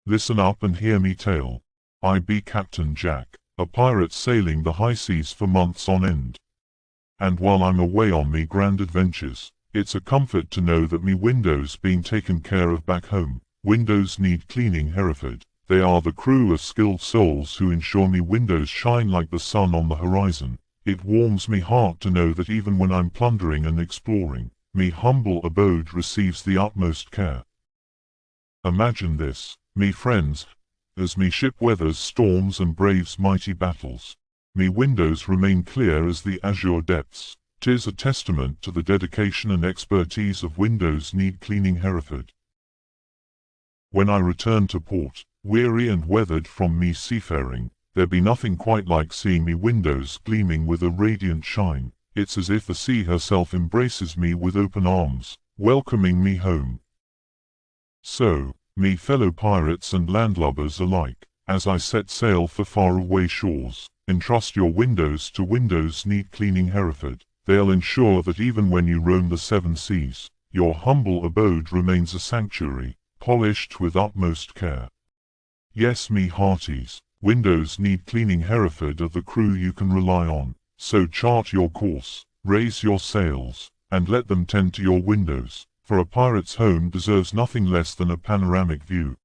Listen up and hear me tale. I be Captain Jack, a pirate sailing the high seas for months on end. And while I'm away on me grand adventures, it's a comfort to know that me windows being taken care of back home. Windows Need Cleaning Hereford. They are the crew of skilled souls who ensure me windows shine like the sun on the horizon. It warms me heart to know that even when I'm plundering and exploring, me humble abode receives the utmost care. Imagine this, me friends, as me ship weathers storms and braves mighty battles. Me windows remain clear as the azure depths. 'Tis a testament to the dedication and expertise of Windows Need Cleaning Hereford. When I return to port, weary and weathered from me seafaring, there be nothing quite like seeing me windows gleaming with a radiant shine. It's as if the sea herself embraces me with open arms, welcoming me home. So, me fellow pirates and landlubbers alike, as I set sail for faraway shores, entrust your windows to Windows Need Cleaning Hereford. They'll ensure that even when you roam the seven seas, your humble abode remains a sanctuary, polished with utmost care. Yes, me hearties, Windows Need Cleaning Hereford are the crew you can rely on. So chart your course, raise your sails, and let them tend to your windows, for a pirate's home deserves nothing less than a panoramic view.